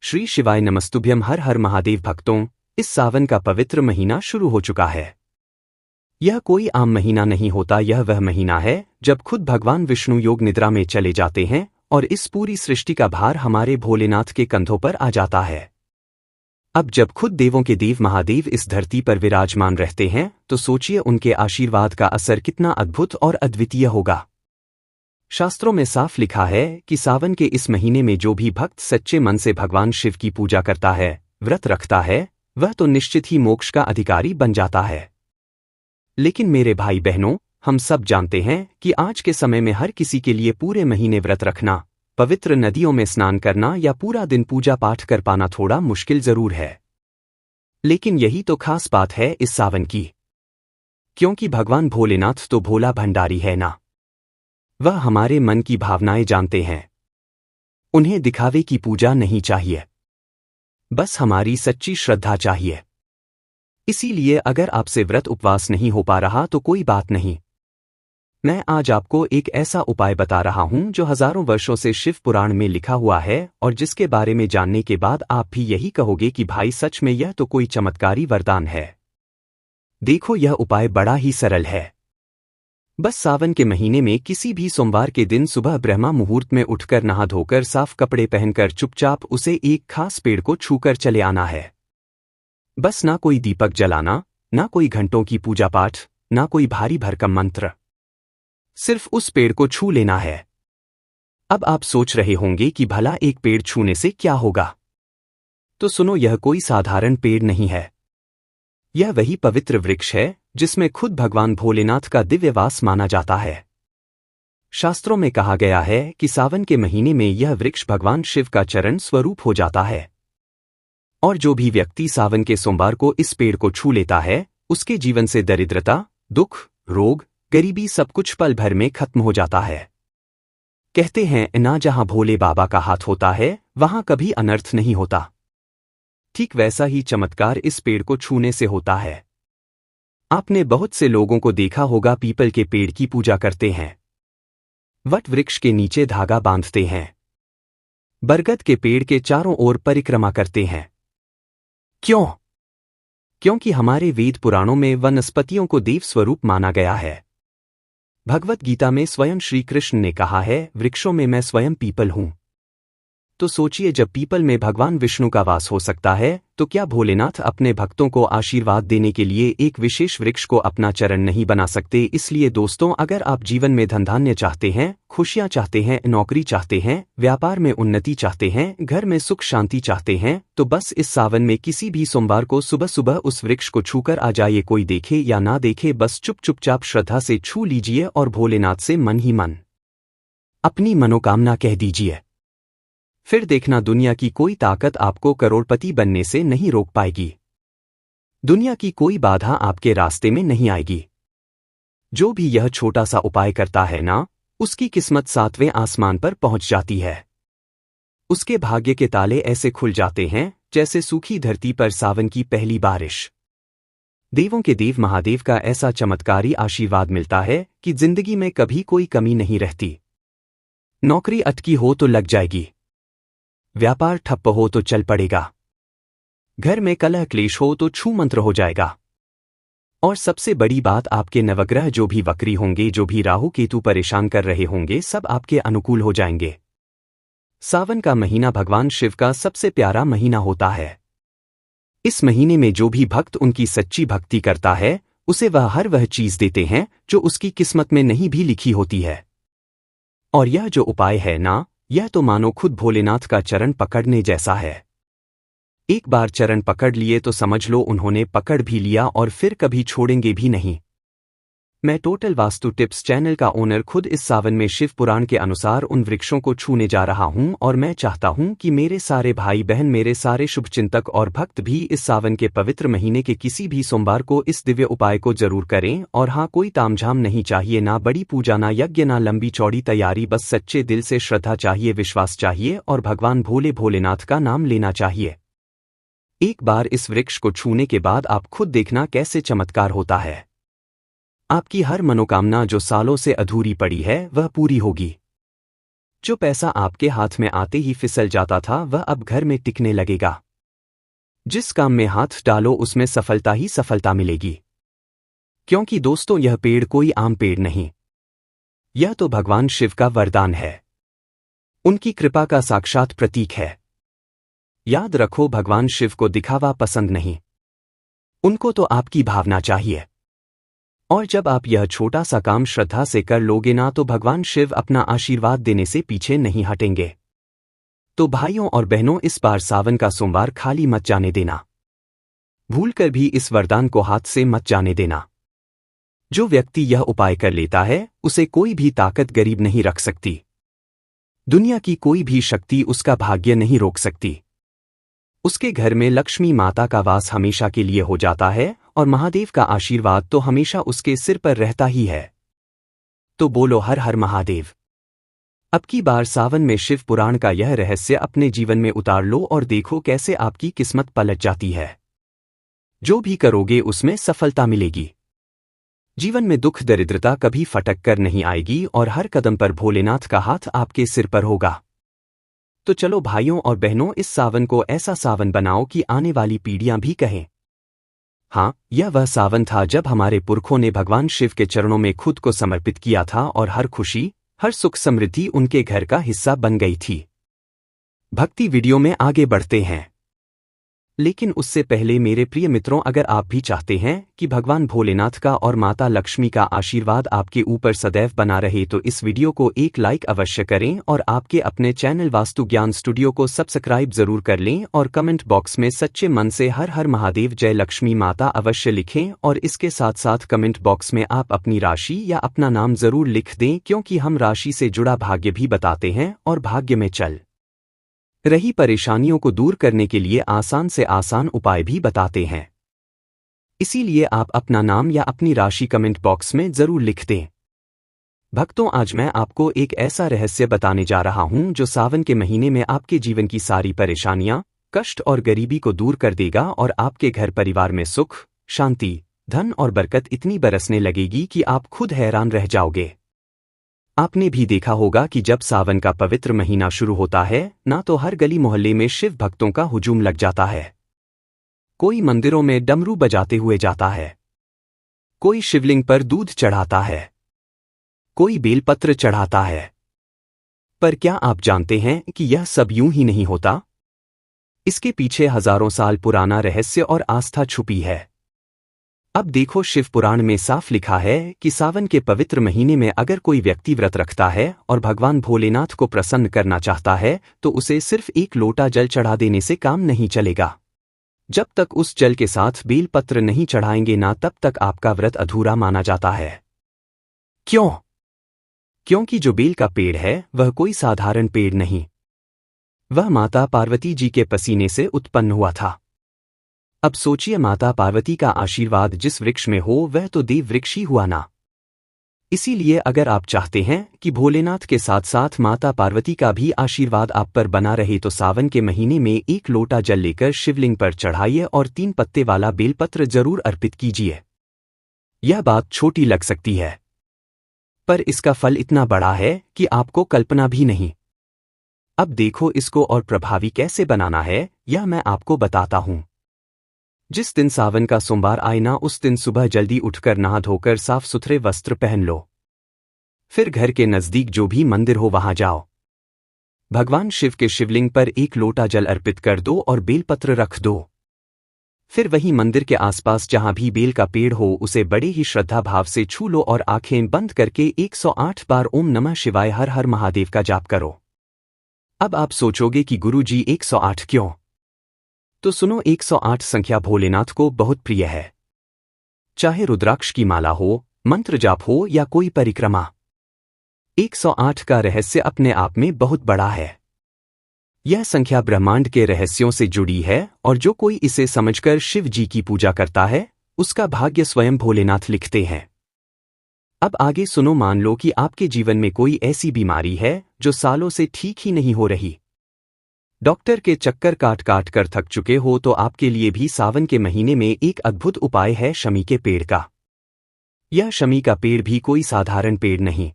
श्री शिवाय नमस्तुभ्यम। हर हर महादेव भक्तों, इस सावन का पवित्र महीना शुरू हो चुका है। यह कोई आम महीना नहीं होता, यह वह महीना है जब खुद भगवान विष्णु योग निद्रा में चले जाते हैं और इस पूरी सृष्टि का भार हमारे भोलेनाथ के कंधों पर आ जाता है। अब जब खुद देवों के देव महादेव इस धरती पर विराजमान रहते हैं तो सोचिए उनके आशीर्वाद का असर कितना अद्भुत और अद्वितीय होगा। शास्त्रों में साफ लिखा है कि सावन के इस महीने में जो भी भक्त सच्चे मन से भगवान शिव की पूजा करता है, व्रत रखता है, वह तो निश्चित ही मोक्ष का अधिकारी बन जाता है। लेकिन मेरे भाई बहनों, हम सब जानते हैं कि आज के समय में हर किसी के लिए पूरे महीने व्रत रखना, पवित्र नदियों में स्नान करना या पूरा दिन पूजा पाठ कर पाना थोड़ा मुश्किल जरूर है। लेकिन यही तो खास बात है इस सावन की, क्योंकि भगवान भोलेनाथ तो भोला भंडारी है ना। वह हमारे मन की भावनाएं जानते हैं। उन्हें दिखावे की पूजा नहीं चाहिए, बस हमारी सच्ची श्रद्धा चाहिए। इसीलिए अगर आपसे व्रत उपवास नहीं हो पा रहा तो कोई बात नहीं, मैं आज आपको एक ऐसा उपाय बता रहा हूं जो हजारों वर्षों से शिव पुराण में लिखा हुआ है और जिसके बारे में जानने के बाद आप भी यही कहोगे कि भाई सच में यह तो कोई चमत्कारी वरदान है। देखो, यह उपाय बड़ा ही सरल है। बस सावन के महीने में किसी भी सोमवार के दिन सुबह ब्रह्मा मुहूर्त में उठकर नहा धोकर साफ कपड़े पहनकर चुपचाप उसे एक खास पेड़ को छूकर चले आना है। बस ना कोई दीपक जलाना, ना कोई घंटों की पूजा पाठ, ना कोई भारी भरकम मंत्र, सिर्फ उस पेड़ को छू लेना है। अब आप सोच रहे होंगे कि भला एक पेड़ छूने से क्या होगा? तो सुनो, यह कोई साधारण पेड़ नहीं है। यह वही पवित्र वृक्ष है जिसमें खुद भगवान भोलेनाथ का दिव्य वास माना जाता है। शास्त्रों में कहा गया है कि सावन के महीने में यह वृक्ष भगवान शिव का चरण स्वरूप हो जाता है और जो भी व्यक्ति सावन के सोमवार को इस पेड़ को छू लेता है, उसके जीवन से दरिद्रता, दुख, रोग, गरीबी सब कुछ पल भर में खत्म हो जाता है। कहते हैं ना, जहां भोले बाबा का हाथ होता है वहां कभी अनर्थ नहीं होता। ठीक वैसा ही चमत्कार इस पेड़ को छूने से होता है। आपने बहुत से लोगों को देखा होगा, पीपल के पेड़ की पूजा करते हैं, वट वृक्ष के नीचे धागा बांधते हैं, बरगद के पेड़ के चारों ओर परिक्रमा करते हैं। क्यों? क्योंकि हमारे वेद पुराणों में वनस्पतियों को देव स्वरूप माना गया है। भगवत गीता में स्वयं श्री कृष्ण ने कहा है, वृक्षों में मैं स्वयं पीपल हूं। तो सोचिए, जब पीपल में भगवान विष्णु का वास हो सकता है तो क्या भोलेनाथ अपने भक्तों को आशीर्वाद देने के लिए एक विशेष वृक्ष को अपना चरण नहीं बना सकते? इसलिए दोस्तों, अगर आप जीवन में धन धान्य चाहते हैं, खुशियां चाहते हैं, नौकरी चाहते हैं, व्यापार में उन्नति चाहते हैं, घर में सुख शांति चाहते हैं, तो बस इस सावन में किसी भी सोमवार को सुबह सुबह उस वृक्ष को छूकर आ जाइए। कोई देखे या ना देखे, बस चुपचाप श्रद्धा से छू लीजिए और भोलेनाथ से मन ही मन अपनी मनोकामना कह दीजिए। फिर देखना, दुनिया की कोई ताकत आपको करोड़पति बनने से नहीं रोक पाएगी। दुनिया की कोई बाधा आपके रास्ते में नहीं आएगी। जो भी यह छोटा सा उपाय करता है ना, उसकी किस्मत 7वें आसमान पर पहुंच जाती है। उसके भाग्य के ताले ऐसे खुल जाते हैं जैसे सूखी धरती पर सावन की पहली बारिश। देवों के देव महादेव का ऐसा चमत्कारी आशीर्वाद मिलता है कि जिंदगी में कभी कोई कमी नहीं रहती। नौकरी अटकी हो तो लग जाएगी, व्यापार ठप्प हो तो चल पड़ेगा, घर में कलह क्लेश हो तो छू मंत्र हो जाएगा। और सबसे बड़ी बात, आपके नवग्रह जो भी वक्री होंगे, जो भी राहु केतु परेशान कर रहे होंगे, सब आपके अनुकूल हो जाएंगे। सावन का महीना भगवान शिव का सबसे प्यारा महीना होता है। इस महीने में जो भी भक्त उनकी सच्ची भक्ति करता है, उसे वह हर वह चीज देते हैं जो उसकी किस्मत में नहीं भी लिखी होती है। और यह जो उपाय है ना, यह तो मानो खुद भोलेनाथ का चरण पकड़ने जैसा है। एक बार चरण पकड़ लिए तो समझ लो उन्होंने पकड़ भी लिया और फिर कभी छोड़ेंगे भी नहीं। मैं टोटल वास्तु टिप्स चैनल का ओनर खुद इस सावन में शिव पुराण के अनुसार उन वृक्षों को छूने जा रहा हूं और मैं चाहता हूं कि मेरे सारे भाई बहन, मेरे सारे शुभचिंतक और भक्त भी इस सावन के पवित्र महीने के किसी भी सोमवार को इस दिव्य उपाय को जरूर करें। और हाँ, कोई तामझाम नहीं चाहिए, ना बड़ी पूजा, ना यज्ञ, ना लंबी चौड़ी तैयारी, बस सच्चे दिल से श्रद्धा चाहिए, विश्वास चाहिए और भगवान भोलेनाथ का नाम लेना चाहिए। एक बार इस वृक्ष को छूने के बाद आप खुद देखना कैसे चमत्कार होता है। आपकी हर मनोकामना जो सालों से अधूरी पड़ी है वह पूरी होगी। जो पैसा आपके हाथ में आते ही फिसल जाता था वह अब घर में टिकने लगेगा। जिस काम में हाथ डालो उसमें सफलता ही सफलता मिलेगी। क्योंकि दोस्तों यह पेड़ कोई आम पेड़ नहीं, यह तो भगवान शिव का वरदान है, उनकी कृपा का साक्षात प्रतीक है। याद रखो भगवान शिव को दिखावा पसंद नहीं, उनको तो आपकी भावना चाहिए। और जब आप यह छोटा सा काम श्रद्धा से कर लोगे ना तो भगवान शिव अपना आशीर्वाद देने से पीछे नहीं हटेंगे। तो भाइयों और बहनों, इस बार सावन का सोमवार खाली मत जाने देना, भूलकर भी इस वरदान को हाथ से मत जाने देना। जो व्यक्ति यह उपाय कर लेता है उसे कोई भी ताकत गरीब नहीं रख सकती, दुनिया की कोई भी शक्ति उसका भाग्य नहीं रोक सकती। उसके घर में लक्ष्मी माता का वास हमेशा के लिए हो जाता है और महादेव का आशीर्वाद तो हमेशा उसके सिर पर रहता ही है। तो बोलो हर हर महादेव। अब की बार सावन में शिव पुराण का यह रहस्य अपने जीवन में उतार लो और देखो कैसे आपकी किस्मत पलट जाती है। जो भी करोगे उसमें सफलता मिलेगी। जीवन में दुख दरिद्रता कभी फटक कर नहीं आएगी और हर कदम पर भोलेनाथ का हाथ आपके सिर पर होगा। तो चलो भाइयों और बहनों, इस सावन को ऐसा सावन बनाओ कि आने वाली पीढ़ियां भी कहें, हाँ, यह वह सावन था जब हमारे पुरखों ने भगवान शिव के चरणों में खुद को समर्पित किया था और हर खुशी, हर सुख समृद्धि उनके घर का हिस्सा बन गई थी। भक्ति वीडियो में आगे बढ़ते हैं, लेकिन उससे पहले मेरे प्रिय मित्रों, अगर आप भी चाहते हैं कि भगवान भोलेनाथ का और माता लक्ष्मी का आशीर्वाद आपके ऊपर सदैव बना रहे तो इस वीडियो को एक लाइक अवश्य करें और आपके अपने चैनल वास्तु ज्ञान स्टूडियो को सब्सक्राइब जरूर कर लें और कमेंट बॉक्स में सच्चे मन से हर हर महादेव जय लक्ष्मी माता अवश्य लिखें और इसके साथ साथ कमेंट बॉक्स में आप अपनी राशि या अपना नाम जरूर लिख दें, क्योंकि हम राशि से जुड़ा भाग्य भी बताते हैं और भाग्य में चल रही परेशानियों को दूर करने के लिए आसान से आसान उपाय भी बताते हैं। इसीलिए आप अपना नाम या अपनी राशि कमेंट बॉक्स में जरूर लिख दें। भक्तों, आज मैं आपको एक ऐसा रहस्य बताने जा रहा हूं जो सावन के महीने में आपके जीवन की सारी परेशानियां, कष्ट और गरीबी को दूर कर देगा और आपके घर परिवार में सुख, शांति, धन और बरकत इतनी बरसने लगेगी कि आप खुद हैरान रह जाओगे। आपने भी देखा होगा कि जब सावन का पवित्र महीना शुरू होता है ना तो हर गली मोहल्ले में शिव भक्तों का हुजूम लग जाता है। कोई मंदिरों में डमरू बजाते हुए जाता है, कोई शिवलिंग पर दूध चढ़ाता है, कोई बेलपत्र चढ़ाता है। पर क्या आप जानते हैं कि यह सब यूं ही नहीं होता? इसके पीछे हजारों साल पुराना रहस्य और आस्था छुपी है। अब देखो, शिव पुराण में साफ लिखा है कि सावन के पवित्र महीने में अगर कोई व्यक्ति व्रत रखता है और भगवान भोलेनाथ को प्रसन्न करना चाहता है तो उसे सिर्फ एक लोटा जल चढ़ा देने से काम नहीं चलेगा। जब तक उस जल के साथ बेलपत्र नहीं चढ़ाएंगे ना तब तक आपका व्रत अधूरा माना जाता है। क्यों? क्योंकि जो बेल का पेड़ है वह कोई साधारण पेड़ नहीं, वह माता पार्वती जी के पसीने से उत्पन्न हुआ था। अब सोचिए, माता पार्वती का आशीर्वाद जिस वृक्ष में हो वह तो देव वृक्ष ही हुआ ना। इसीलिए अगर आप चाहते हैं कि भोलेनाथ के साथ साथ माता पार्वती का भी आशीर्वाद आप पर बना रहे तो सावन के महीने में एक लोटा जल लेकर शिवलिंग पर चढ़ाइए और 3 पत्ते वाला बेलपत्र जरूर अर्पित कीजिए। यह बात छोटी लग सकती है, पर इसका फल इतना बड़ा है कि आपको कल्पना भी नहीं। अब देखो, इसको और प्रभावी कैसे बनाना है यह मैं आपको बताता हूं। जिस दिन सावन का सोमवार आए ना उस दिन सुबह जल्दी उठकर नहा धोकर साफ सुथरे वस्त्र पहन लो। फिर घर के नजदीक जो भी मंदिर हो वहां जाओ, भगवान शिव के शिवलिंग पर एक लोटा जल अर्पित कर दो और बेलपत्र रख दो। फिर वहीं मंदिर के आसपास जहां भी बेल का पेड़ हो उसे बड़े ही श्रद्धा भाव से छू लो और आंखें बंद करके 108 बार ओम नमः शिवाय हर हर महादेव का जाप करो। अब आप सोचोगे कि गुरुजी 108 क्यों? तो सुनो, 108 संख्या भोलेनाथ को बहुत प्रिय है। चाहे रुद्राक्ष की माला हो, मंत्र जाप हो या कोई परिक्रमा, 108 का रहस्य अपने आप में बहुत बड़ा है। यह संख्या ब्रह्मांड के रहस्यों से जुड़ी है और जो कोई इसे समझकर शिव जी की पूजा करता है उसका भाग्य स्वयं भोलेनाथ लिखते हैं। अब आगे सुनो, मान लो कि आपके जीवन में कोई ऐसी बीमारी है जो सालों से ठीक ही नहीं हो रही, डॉक्टर के चक्कर काट काट कर थक चुके हो, तो आपके लिए भी सावन के महीने में एक अद्भुत उपाय है शमी के पेड़ का। यह शमी का पेड़ भी कोई साधारण पेड़ नहीं,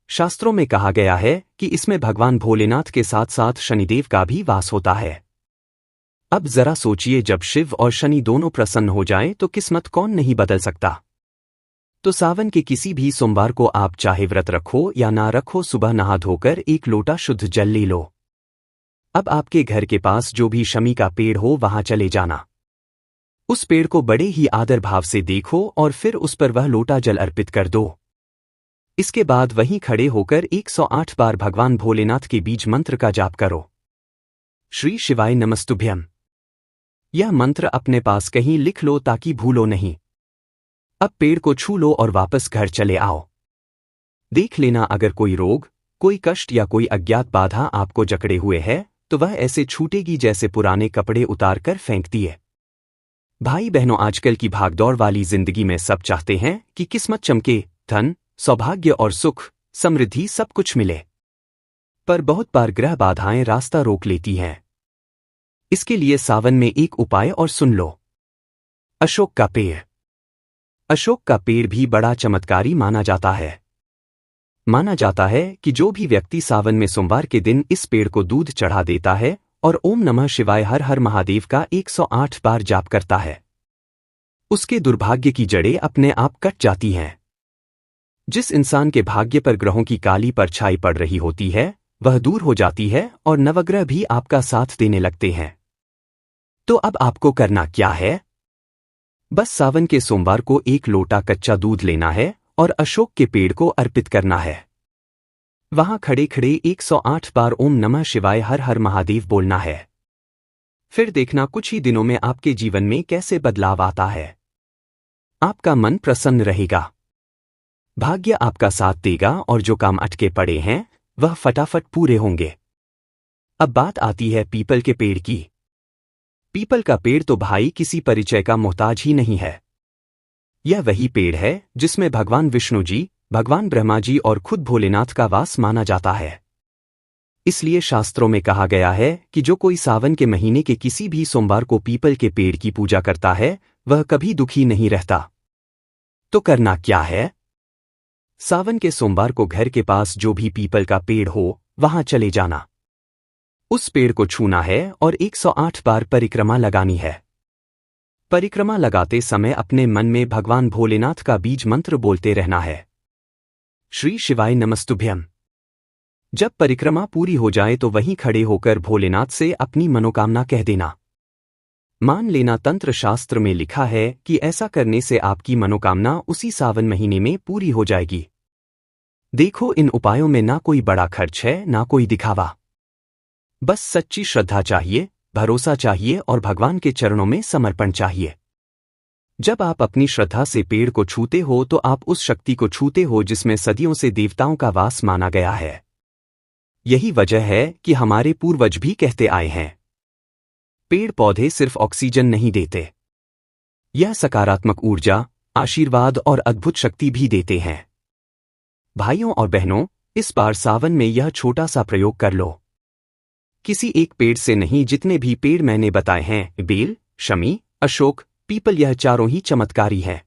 शास्त्रों में कहा गया है कि इसमें भगवान भोलेनाथ के साथ साथ शनिदेव का भी वास होता है। अब जरा सोचिए, जब शिव और शनि दोनों प्रसन्न हो जाएं तो किस्मत कौन नहीं बदल सकता। तो सावन के किसी भी सोमवार को आप चाहे व्रत रखो या ना रखो, सुबह नहा धोकर एक लोटा शुद्ध जल ले लो। अब आपके घर के पास जो भी शमी का पेड़ हो वहां चले जाना। उस पेड़ को बड़े ही आदर भाव से देखो और फिर उस पर वह लोटा जल अर्पित कर दो। इसके बाद वहीं खड़े होकर 108 बार भगवान भोलेनाथ के बीज मंत्र का जाप करो। श्री शिवाय नमस्तुभ्यम। यह मंत्र अपने पास कहीं लिख लो ताकि भूलो नहीं। अब पेड़ को छू लो और वापस घर चले आओ। देख लेना, अगर कोई रोग, कोई कष्ट या कोई अज्ञात बाधा आपको जकड़े हुए है तो वह ऐसे छूटेगी जैसे पुराने कपड़े उतार कर फेंक दिए। भाई बहनों, आजकल की भागदौड़ वाली जिंदगी में सब चाहते हैं कि किस्मत चमके, धन, सौभाग्य और सुख, समृद्धि सब कुछ मिले। पर बहुत बार ग्रह बाधाएं रास्ता रोक लेती हैं। इसके लिए सावन में एक उपाय और सुन लो। अशोक का पेड़। अशोक का पेड़ भी बड़ा चमत्कारी माना जाता है। माना जाता है कि जो भी व्यक्ति सावन में सोमवार के दिन इस पेड़ को दूध चढ़ा देता है और ओम नमः शिवाय हर हर महादेव का 108 बार जाप करता है, उसके दुर्भाग्य की जड़ें अपने आप कट जाती हैं। जिस इंसान के भाग्य पर ग्रहों की काली परछाई पड़ रही होती है वह दूर हो जाती है और नवग्रह भी आपका साथ देने लगते हैं। तो अब आपको करना क्या है? बस सावन के सोमवार को एक लोटा कच्चा दूध लेना है और अशोक के पेड़ को अर्पित करना है। वहां खड़े खड़े 108 बार ओम नमः शिवाय हर हर महादेव बोलना है। फिर देखना कुछ ही दिनों में आपके जीवन में कैसे बदलाव आता है। आपका मन प्रसन्न रहेगा, भाग्य आपका साथ देगा और जो काम अटके पड़े हैं वह फटाफट पूरे होंगे। अब बात आती है पीपल के पेड़ की। पीपल का पेड़ तो भाई किसी परिचय का मोहताज ही नहीं है। यह वही पेड़ है जिसमें भगवान विष्णु जी, भगवान ब्रह्मा जी और खुद भोलेनाथ का वास माना जाता है। इसलिए शास्त्रों में कहा गया है कि जो कोई सावन के महीने के किसी भी सोमवार को पीपल के पेड़ की पूजा करता है वह कभी दुखी नहीं रहता। तो करना क्या है? सावन के सोमवार को घर के पास जो भी पीपल का पेड़ हो वहां चले जाना। उस पेड़ को छूना है और 108 बार परिक्रमा लगानी है। परिक्रमा लगाते समय अपने मन में भगवान भोलेनाथ का बीज मंत्र बोलते रहना है। श्री शिवाय नमस्तुभ्यम। जब परिक्रमा पूरी हो जाए तो वहीं खड़े होकर भोलेनाथ से अपनी मनोकामना कह देना। मान लेना तंत्र शास्त्र में लिखा है कि ऐसा करने से आपकी मनोकामना उसी सावन महीने में पूरी हो जाएगी। देखो, इन उपायों में ना कोई बड़ा खर्च है ना कोई दिखावा। बस सच्ची श्रद्धा चाहिए, भरोसा चाहिए और भगवान के चरणों में समर्पण चाहिए। जब आप अपनी श्रद्धा से पेड़ को छूते हो तो आप उस शक्ति को छूते हो जिसमें सदियों से देवताओं का वास माना गया है। यही वजह है कि हमारे पूर्वज भी कहते आए हैं, पेड़ पौधे सिर्फ ऑक्सीजन नहीं देते, यह सकारात्मक ऊर्जा, आशीर्वाद और अद्भुत शक्ति भी देते हैं। भाइयों और बहनों, इस बार सावन में यह छोटा सा प्रयोग कर लो। किसी एक पेड़ से नहीं, जितने भी पेड़ मैंने बताए हैं, बेल, शमी, अशोक, पीपल, यह चारों ही चमत्कारी हैं।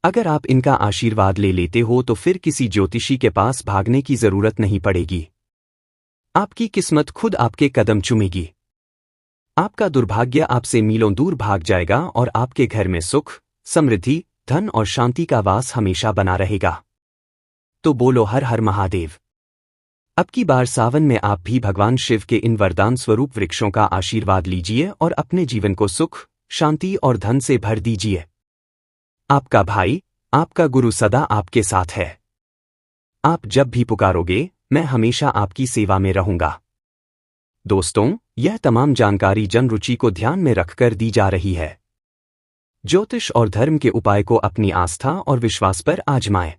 अगर आप इनका आशीर्वाद ले लेते हो तो फिर किसी ज्योतिषी के पास भागने की जरूरत नहीं पड़ेगी। आपकी किस्मत खुद आपके कदम चूमेगी। आपका दुर्भाग्य आपसे मीलों दूर भाग जाएगा और आपके घर में सुख, समृद्धि, धन और शांति का वास हमेशा बना रहेगा। तो बोलो हर हर महादेव। अब की बार सावन में आप भी भगवान शिव के इन वरदान स्वरूप वृक्षों का आशीर्वाद लीजिए और अपने जीवन को सुख, शांति और धन से भर दीजिए। आपका भाई, आपका गुरु सदा आपके साथ है। आप जब भी पुकारोगे मैं हमेशा आपकी सेवा में रहूंगा। दोस्तों, यह तमाम जानकारी जन रुचि को ध्यान में रखकर दी जा रही है। ज्योतिष और धर्म के उपाय को अपनी आस्था और विश्वास पर आजमाएं।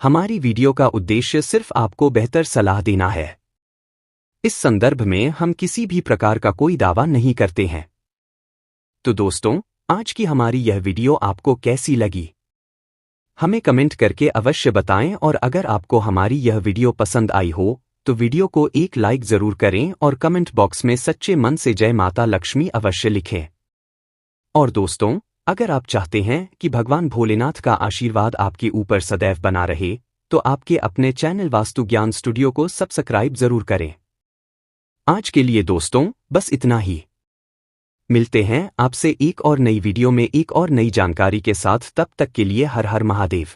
हमारी वीडियो का उद्देश्य सिर्फ आपको बेहतर सलाह देना है। इस संदर्भ में हम किसी भी प्रकार का कोई दावा नहीं करते हैं। तो दोस्तों, आज की हमारी यह वीडियो आपको कैसी लगी? हमें कमेंट करके अवश्य बताएं और अगर आपको हमारी यह वीडियो पसंद आई हो तो वीडियो को एक लाइक जरूर करें और कमेंट बॉक्स में सच्चे मन से जय माता लक्ष्मी अवश्य लिखें। और दोस्तों, अगर आप चाहते हैं कि भगवान भोलेनाथ का आशीर्वाद आपके ऊपर सदैव बना रहे, तो आपके अपने चैनल वास्तु ज्ञान स्टूडियो को सब्सक्राइब जरूर करें। आज के लिए दोस्तों बस इतना ही। मिलते हैं आपसे एक और नई वीडियो में एक और नई जानकारी के साथ। तब तक के लिए हर हर महादेव।